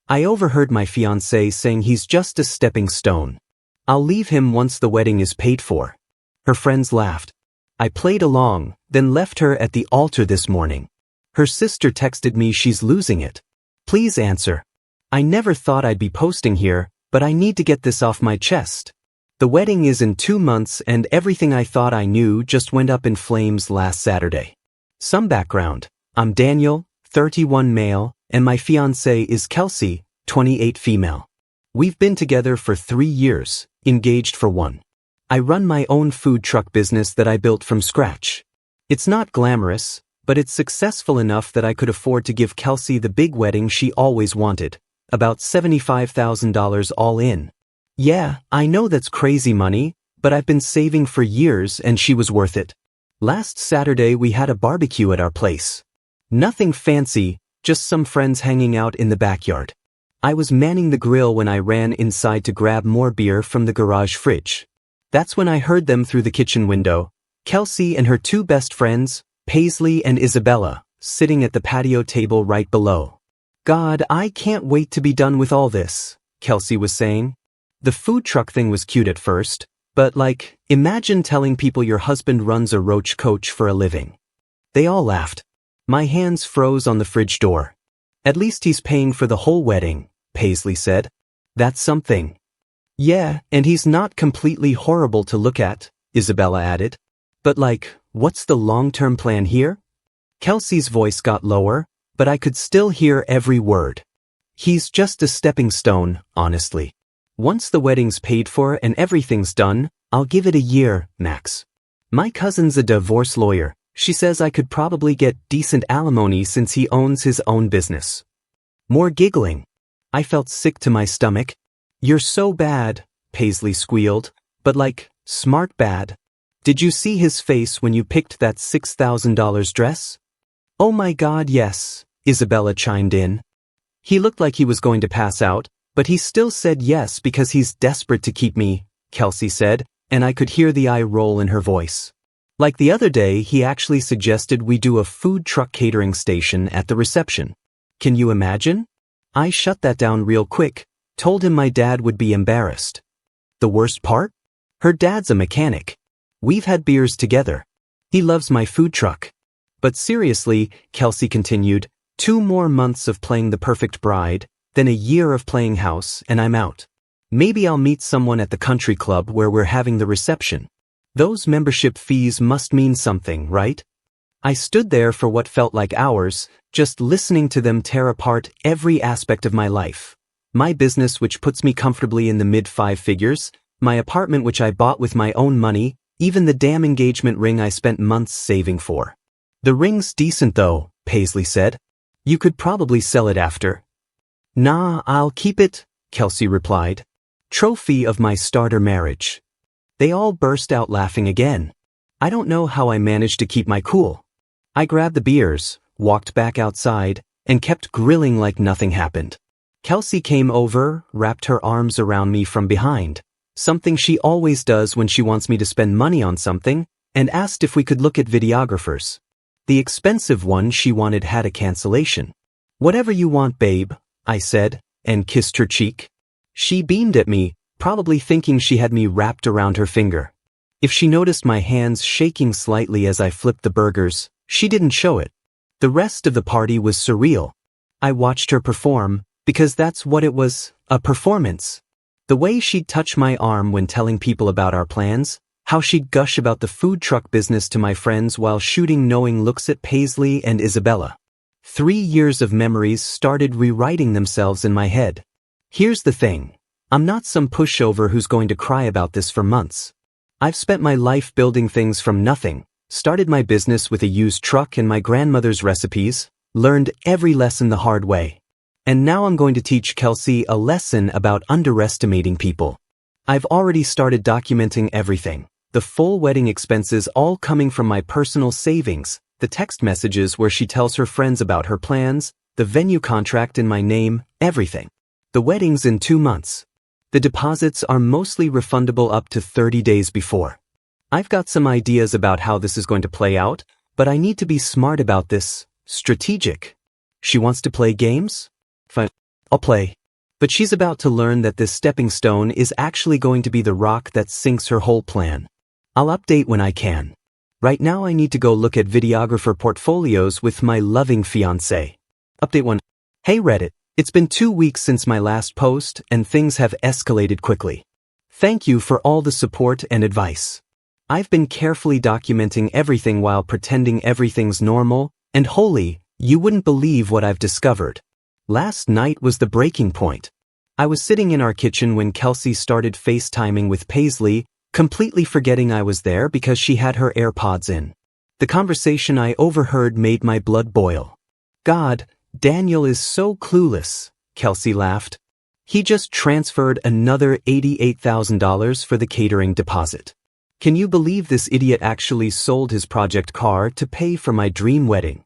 I overheard my fiancé saying he's just a stepping stone. I'll leave him once the wedding is paid for. Her friends laughed. I played along, then left her at the altar this morning. Her sister texted me she's losing it. Please answer. I never thought I'd be posting here, but I need to get this off my chest. The wedding is in 2 months and everything I thought I knew just went up in flames last Saturday. Some background. I'm Daniel, 31 male, and my fiancée is Kelsey, 28 female. We've been together for 3 years, engaged for 1. I run my own food truck business that I built from scratch. It's not glamorous, but it's successful enough that I could afford to give Kelsey the big wedding she always wanted, about $75,000 all in. Yeah, I know that's crazy money, but I've been saving for years and she was worth it. Last Saturday we had a barbecue at our place. Nothing fancy, just some friends hanging out in the backyard. I was manning the grill when I ran inside to grab more beer from the garage fridge. That's when I heard them through the kitchen window, Kelsey and her 2 best friends, Paisley and Isabella, sitting at the patio table right below. God, I can't wait to be done with all this, Kelsey was saying. The food truck thing was cute at first, but imagine telling people your husband runs a roach coach for a living. They all laughed. My hands froze on the fridge door. At least he's paying for the whole wedding, Paisley said. That's something. Yeah, and he's not completely horrible to look at, Isabella added. But what's the long-term plan here? Kelsey's voice got lower, but I could still hear every word. He's just a stepping stone, honestly. Once the wedding's paid for and everything's done, I'll give it a year, max. My cousin's a divorce lawyer. She says I could probably get decent alimony since he owns his own business. More giggling. I felt sick to my stomach. You're so bad, Paisley squealed, but smart bad. Did you see his face when you picked that $6,000 dress? Oh my God, yes, Isabella chimed in. He looked like he was going to pass out, but he still said yes because he's desperate to keep me, Kelsey said, and I could hear the eye roll in her voice. Like the other day, he actually suggested we do a food truck catering station at the reception. Can you imagine? I shut that down real quick, told him my dad would be embarrassed. The worst part? Her dad's a mechanic. We've had beers together. He loves my food truck. But seriously, Kelsey continued, 2 more months of playing the perfect bride, then a year of playing house, and I'm out. Maybe I'll meet someone at the country club where we're having the reception. Those membership fees must mean something, right? I stood there for what felt like hours, just listening to them tear apart every aspect of my life. My business, which puts me comfortably in the mid-5 figures, my apartment which I bought with my own money, even the damn engagement ring I spent months saving for. The ring's decent though, Paisley said. You could probably sell it after. Nah, I'll keep it, Kelsey replied. Trophy of my starter marriage. They all burst out laughing again. I don't know how I managed to keep my cool. I grabbed the beers, walked back outside, and kept grilling like nothing happened. Kelsey came over, wrapped her arms around me from behind, something she always does when she wants me to spend money on something, and asked if we could look at videographers. The expensive one she wanted had a cancellation. Whatever you want, babe, I said, and kissed her cheek. She beamed at me, probably thinking she had me wrapped around her finger. If she noticed my hands shaking slightly as I flipped the burgers, she didn't show it. The rest of the party was surreal. I watched her perform, because that's what it was, a performance. The way she'd touch my arm when telling people about our plans, how she'd gush about the food truck business to my friends while shooting knowing looks at Paisley and Isabella. 3 years of memories started rewriting themselves in my head. Here's the thing. I'm not some pushover who's going to cry about this for months. I've spent my life building things from nothing, started my business with a used truck and my grandmother's recipes, learned every lesson the hard way. And now I'm going to teach Kelsey a lesson about underestimating people. I've already started documenting everything, the full wedding expenses all coming from my personal savings, the text messages where she tells her friends about her plans, the venue contract in my name, everything. The wedding's in 2 months. The deposits are mostly refundable up to 30 days before. I've got some ideas about how this is going to play out, but I need to be smart about this, strategic. She wants to play games? Fine. I'll play. But she's about to learn that this stepping stone is actually going to be the rock that sinks her whole plan. I'll update when I can. Right now I need to go look at videographer portfolios with my loving fiancé. Update 1. Hey Reddit, it's been 2 weeks since my last post and things have escalated quickly. Thank you for all the support and advice. I've been carefully documenting everything while pretending everything's normal, and holy, you wouldn't believe what I've discovered. Last night was the breaking point. I was sitting in our kitchen when Kelsey started FaceTiming with Paisley, completely forgetting I was there because she had her AirPods in. The conversation I overheard made my blood boil. God, Daniel is so clueless, Kelsey laughed. He just transferred another $88,000 for the catering deposit. Can you believe this idiot actually sold his project car to pay for my dream wedding?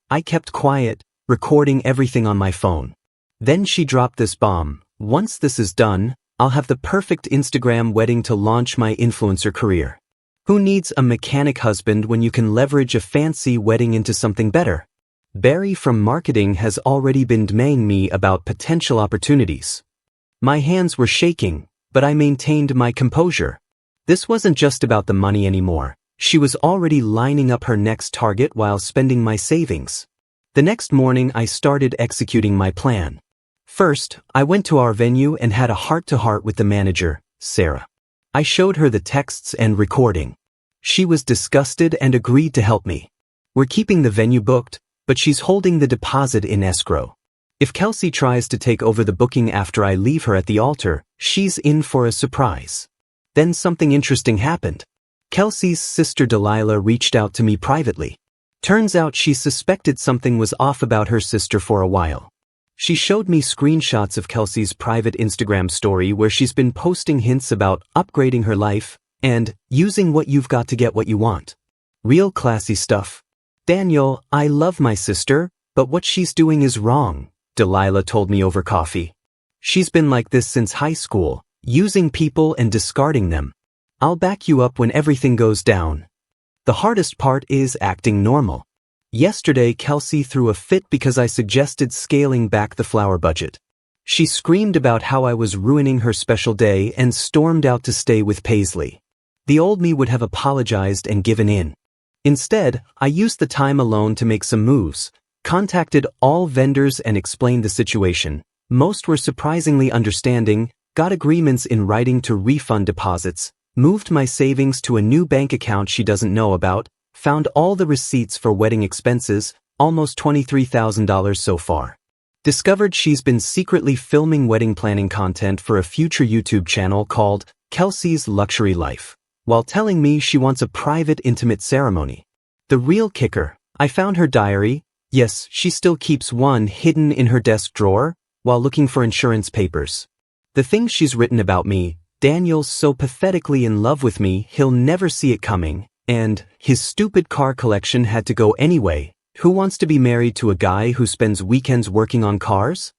I kept quiet, recording everything on my phone. Then she dropped this bomb. Once this is done, I'll have the perfect Instagram wedding to launch my influencer career. Who needs a mechanic husband when you can leverage a fancy wedding into something better? Barry from marketing has already been DMing me about potential opportunities. My hands were shaking, but I maintained my composure. This wasn't just about the money anymore. She was already lining up her next target while spending my savings. The next morning I started executing my plan. First, I went to our venue and had a heart-to-heart with the manager, Sarah. I showed her the texts and recording. She was disgusted and agreed to help me. We're keeping the venue booked, but she's holding the deposit in escrow. If Kelsey tries to take over the booking after I leave her at the altar, she's in for a surprise. Then something interesting happened. Kelsey's sister Delilah reached out to me privately. Turns out she suspected something was off about her sister for a while. She showed me screenshots of Kelsey's private Instagram story where she's been posting hints about upgrading her life and using what you've got to get what you want. Real classy stuff. Daniel, I love my sister, but what she's doing is wrong, Delilah told me over coffee. She's been like this since high school, using people and discarding them. I'll back you up when everything goes down. The hardest part is acting normal. Yesterday, Kelsey threw a fit because I suggested scaling back the flower budget. She screamed about how I was ruining her special day and stormed out to stay with Paisley. The old me would have apologized and given in. Instead, I used the time alone to make some moves, contacted all vendors and explained the situation. Most were surprisingly understanding, got agreements in writing to refund deposits, moved my savings to a new bank account she doesn't know about, found all the receipts for wedding expenses, almost $23,000 so far. Discovered she's been secretly filming wedding planning content for a future YouTube channel called Kelsey's Luxury Life, while telling me she wants a private intimate ceremony. The real kicker, I found her diary. Yes, she still keeps one hidden in her desk drawer while looking for insurance papers. The things she's written about me, Daniel's so pathetically in love with me he'll never see it coming, and his stupid car collection had to go anyway. Who wants to be married to a guy who spends weekends working on cars?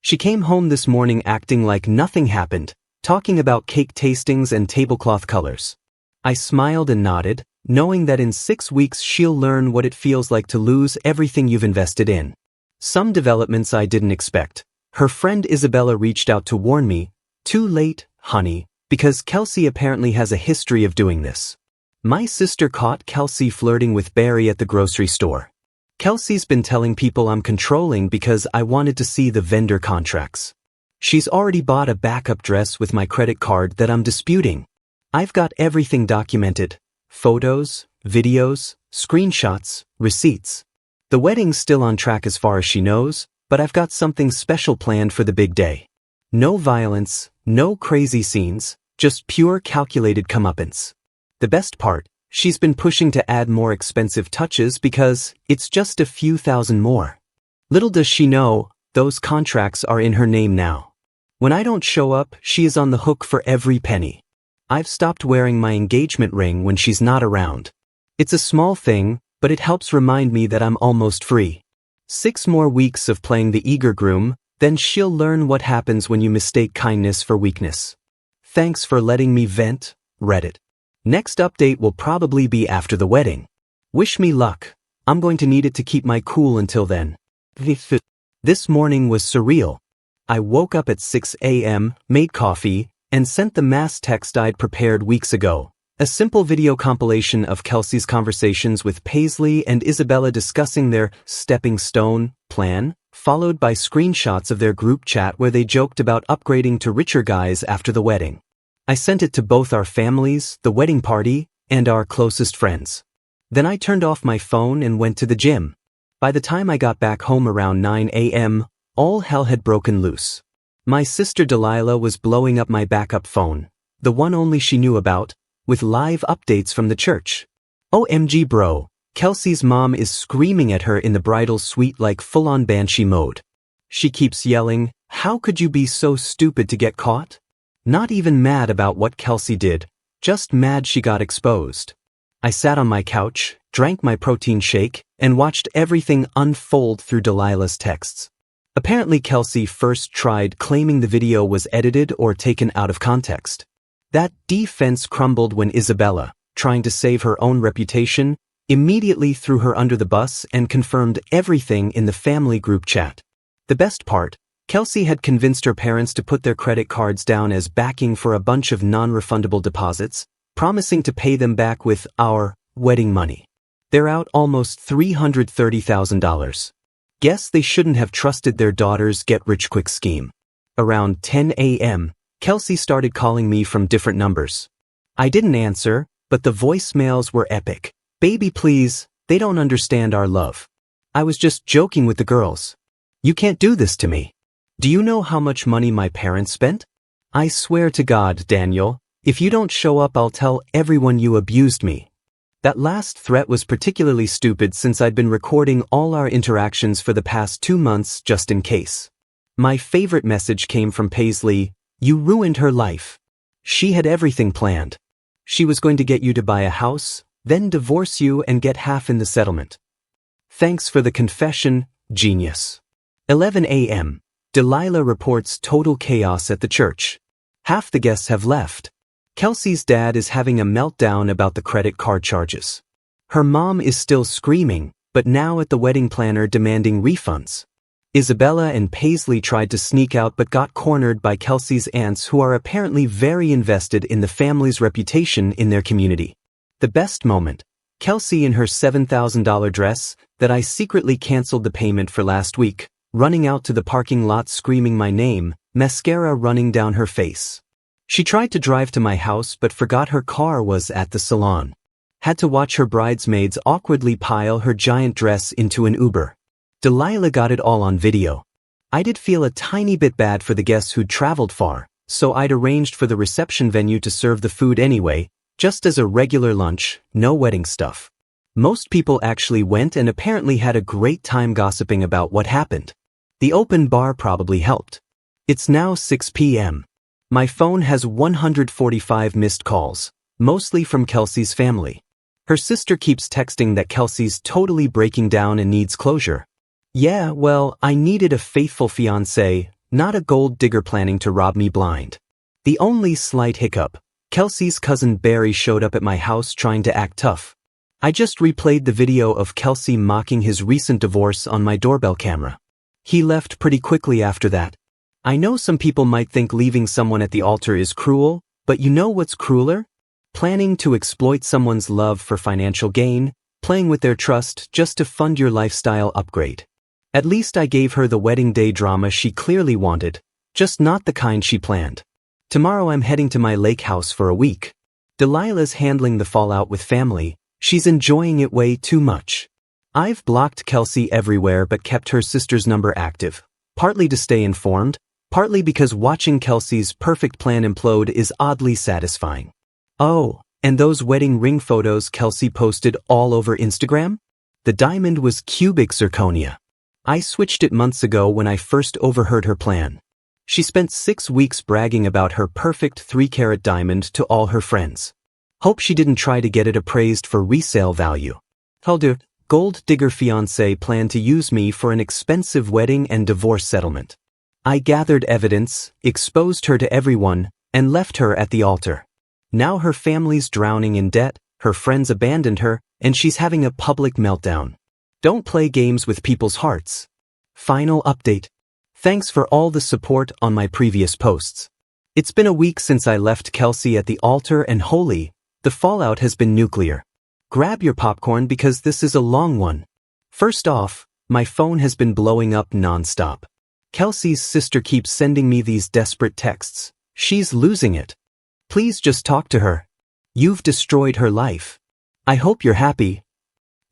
She came home this morning acting like nothing happened, talking about cake tastings and tablecloth colors. I smiled and nodded, knowing that in 6 weeks she'll learn what it feels like to lose everything you've invested in. Some developments I didn't expect. Her friend Isabella reached out to warn me, too late, honey, because Kelsey apparently has a history of doing this. My sister caught Kelsey flirting with Barry at the grocery store. Kelsey's been telling people I'm controlling because I wanted to see the vendor contracts. She's already bought a backup dress with my credit card that I'm disputing. I've got everything documented. Photos, videos, screenshots, receipts. The wedding's still on track as far as she knows, but I've got something special planned for the big day. No violence, no crazy scenes, just pure calculated comeuppance. The best part, she's been pushing to add more expensive touches because it's just a few thousand more. Little does she know, those contracts are in her name now. When I don't show up, she is on the hook for every penny. I've stopped wearing my engagement ring when she's not around. It's a small thing, but it helps remind me that I'm almost free. 6 more weeks of playing the eager groom, then she'll learn what happens when you mistake kindness for weakness. Thanks for letting me vent, Reddit. Next update will probably be after the wedding. Wish me luck. I'm going to need it to keep my cool until then. This morning was surreal. I woke up at 6 a.m., made coffee, and sent the mass text I'd prepared weeks ago. A simple video compilation of Kelsey's conversations with Paisley and Isabella discussing their stepping stone plan, followed by screenshots of their group chat where they joked about upgrading to richer guys after the wedding. I sent it to both our families, the wedding party, and our closest friends. Then I turned off my phone and went to the gym. By the time I got back home around 9 a.m., all hell had broken loose. My sister Delilah was blowing up my backup phone, the one only she knew about, with live updates from the church. OMG bro, Kelsey's mom is screaming at her in the bridal suite like full-on banshee mode. She keeps yelling, "How could you be so stupid to get caught?" Not even mad about what Kelsey did, just mad she got exposed. I sat on my couch, drank my protein shake, and watched everything unfold through Delilah's texts. Apparently Kelsey first tried claiming the video was edited or taken out of context. That defense crumbled when Isabella, trying to save her own reputation, immediately threw her under the bus and confirmed everything in the family group chat. The best part, Kelsey had convinced her parents to put their credit cards down as backing for a bunch of non-refundable deposits, promising to pay them back with our wedding money. They're out almost $330,000. Guess they shouldn't have trusted their daughter's get-rich-quick scheme. Around 10 a.m., Kelsey started calling me from different numbers. I didn't answer, but the voicemails were epic. "Baby please, they don't understand our love. I was just joking with the girls. You can't do this to me. Do you know how much money my parents spent? I swear to God, Daniel, if you don't show up I'll tell everyone you abused me." That last threat was particularly stupid since I'd been recording all our interactions for the past 2 months just in case. My favorite message came from Paisley. "You ruined her life. She had everything planned. She was going to get you to buy a house, then divorce you and get half in the settlement. Thanks for the confession, genius." 11 a.m. Delilah reports total chaos at the church. Half the guests have left. Kelsey's dad is having a meltdown about the credit card charges. Her mom is still screaming, but now at the wedding planner demanding refunds. Isabella and Paisley tried to sneak out but got cornered by Kelsey's aunts who are apparently very invested in the family's reputation in their community. The best moment, Kelsey in her $7,000 dress that I secretly canceled the payment for last week, running out to the parking lot screaming my name, mascara running down her face. She tried to drive to my house but forgot her car was at the salon. Had to watch her bridesmaids awkwardly pile her giant dress into an Uber. Delilah got it all on video. I did feel a tiny bit bad for the guests who'd traveled far, so I'd arranged for the reception venue to serve the food anyway, just as a regular lunch, no wedding stuff. Most people actually went and apparently had a great time gossiping about what happened. The open bar probably helped. It's now 6 p.m. My phone has 145 missed calls, mostly from Kelsey's family. Her sister keeps texting that Kelsey's totally breaking down and needs closure. Yeah, well, I needed a faithful fiancé, not a gold digger planning to rob me blind. The only slight hiccup, Kelsey's cousin Barry showed up at my house trying to act tough. I just replayed the video of Kelsey mocking his recent divorce on my doorbell camera. He left pretty quickly after that. I know some people might think leaving someone at the altar is cruel, but you know what's crueler? Planning to exploit someone's love for financial gain, playing with their trust just to fund your lifestyle upgrade. At least I gave her the wedding day drama she clearly wanted, just not the kind she planned. Tomorrow I'm heading to my lake house for a week. Delilah's handling the fallout with family, she's enjoying it way too much. I've blocked Kelsey everywhere but kept her sister's number active, partly to stay informed, partly because watching Kelsey's perfect plan implode is oddly satisfying. Oh, and those wedding ring photos Kelsey posted all over Instagram? The diamond was cubic zirconia. I switched it months ago when I first overheard her plan. She spent 6 weeks bragging about her perfect 3-carat diamond to all her friends. Hope she didn't try to get it appraised for resale value. Her gold digger fiancé planned to use me for an expensive wedding and divorce settlement. I gathered evidence, exposed her to everyone, and left her at the altar. Now her family's drowning in debt, her friends abandoned her, and she's having a public meltdown. Don't play games with people's hearts. Final update. Thanks for all the support on my previous posts. It's been a week since I left Kelsey at the altar and holy, the fallout has been nuclear. Grab your popcorn because this is a long one. First off, my phone has been blowing up non-stop. Kelsey's sister keeps sending me these desperate texts. She's losing it. Please just talk to her. You've destroyed her life. I hope you're happy.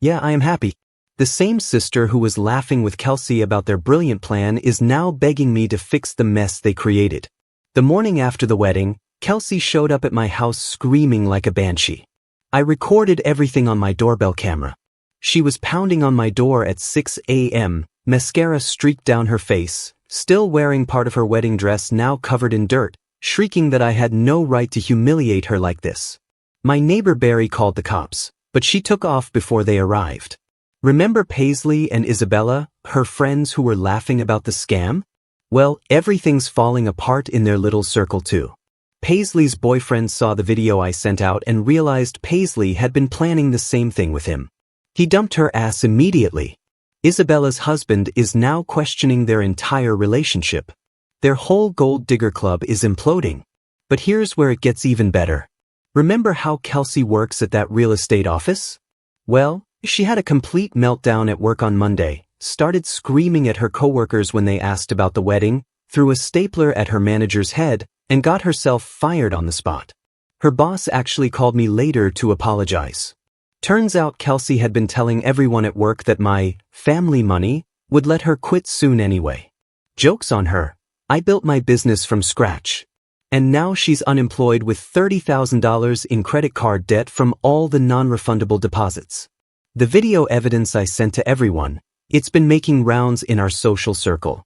Yeah, I am happy. The same sister who was laughing with Kelsey about their brilliant plan is now begging me to fix the mess they created. The morning after the wedding, Kelsey showed up at my house screaming like a banshee. I recorded everything on my doorbell camera. She was pounding on my door at 6 a.m., mascara streaked down her face, still wearing part of her wedding dress now covered in dirt, shrieking that I had no right to humiliate her like this. My neighbor Barry called the cops, but she took off before they arrived. Remember Paisley and Isabella, her friends who were laughing about the scam? Well, everything's falling apart in their little circle too. Paisley's boyfriend saw the video I sent out and realized Paisley had been planning the same thing with him. He dumped her ass immediately. Isabella's husband is now questioning their entire relationship. Their whole gold digger club is imploding. But here's where it gets even better. Remember how Kelsey works at that real estate office? Well, she had a complete meltdown at work on Monday, started screaming at her coworkers when they asked about the wedding, threw a stapler at her manager's head, and got herself fired on the spot. Her boss actually called me later to apologize. Turns out Kelsey had been telling everyone at work that my family money would let her quit soon anyway. Joke's on her. I built my business from scratch. And now she's unemployed with $30,000 in credit card debt from all the non-refundable deposits. The video evidence I sent to everyone, it's been making rounds in our social circle.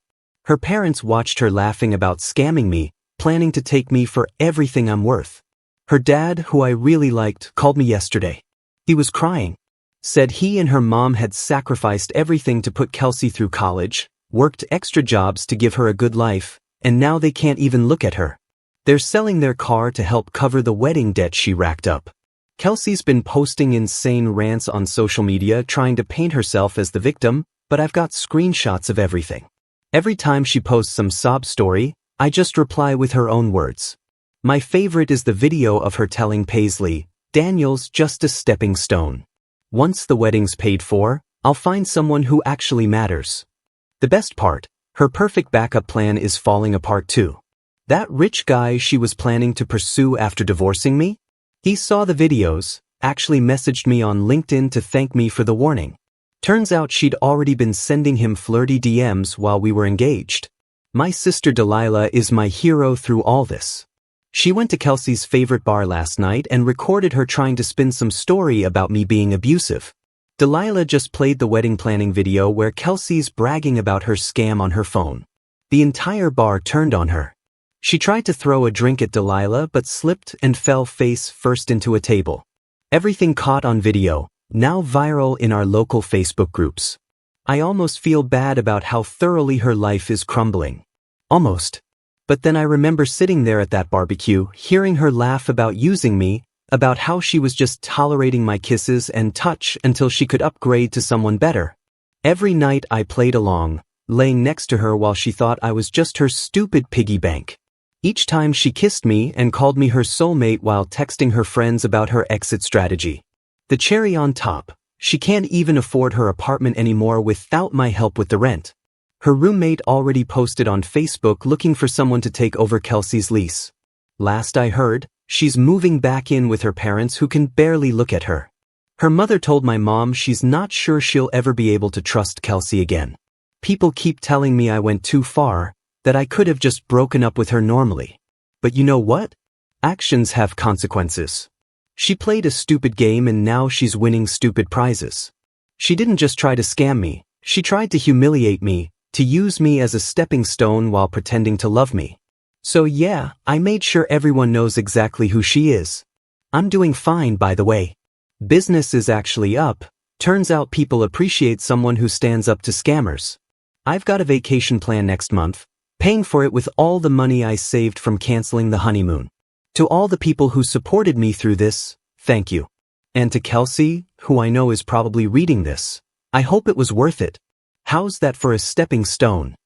Her parents watched her laughing about scamming me, planning to take me for everything I'm worth. Her dad, who I really liked, called me yesterday. He was crying. Said he and her mom had sacrificed everything to put Kelsey through college, worked extra jobs to give her a good life, and now they can't even look at her. They're selling their car to help cover the wedding debt she racked up. Kelsey's been posting insane rants on social media trying to paint herself as the victim, but I've got screenshots of everything. Every time she posts some sob story, I just reply with her own words. My favorite is the video of her telling Paisley, "Daniel's just a stepping stone. Once the wedding's paid for, I'll find someone who actually matters." The best part, her perfect backup plan is falling apart too. That rich guy she was planning to pursue after divorcing me? He saw the videos, actually messaged me on LinkedIn to thank me for the warning. Turns out she'd already been sending him flirty DMs while we were engaged. My sister Delilah is my hero through all this. She went to Kelsey's favorite bar last night and recorded her trying to spin some story about me being abusive. Delilah just played the wedding planning video where Kelsey's bragging about her scam on her phone. The entire bar turned on her. She tried to throw a drink at Delilah but slipped and fell face first into a table. Everything caught on video, now viral in our local Facebook groups. I almost feel bad about how thoroughly her life is crumbling. Almost. But then I remember sitting there at that barbecue, hearing her laugh about using me, about how she was just tolerating my kisses and touch until she could upgrade to someone better. Every night I played along, laying next to her while she thought I was just her stupid piggy bank. Each time she kissed me and called me her soulmate while texting her friends about her exit strategy. The cherry on top, she can't even afford her apartment anymore without my help with the rent. Her roommate already posted on Facebook looking for someone to take over Kelsey's lease. Last I heard, she's moving back in with her parents who can barely look at her. Her mother told my mom she's not sure she'll ever be able to trust Kelsey again. People keep telling me I went too far, that I could have just broken up with her normally. But you know what? Actions have consequences. She played a stupid game and now she's winning stupid prizes. She didn't just try to scam me, she tried to humiliate me, to use me as a stepping stone while pretending to love me. So yeah, I made sure everyone knows exactly who she is. I'm doing fine, by the way. Business is actually up. Turns out people appreciate someone who stands up to scammers. I've got a vacation plan next month, paying for it with all the money I saved from canceling the honeymoon. To all the people who supported me through this, thank you. And to Kelsey, who I know is probably reading this, I hope it was worth it. How's that for a stepping stone?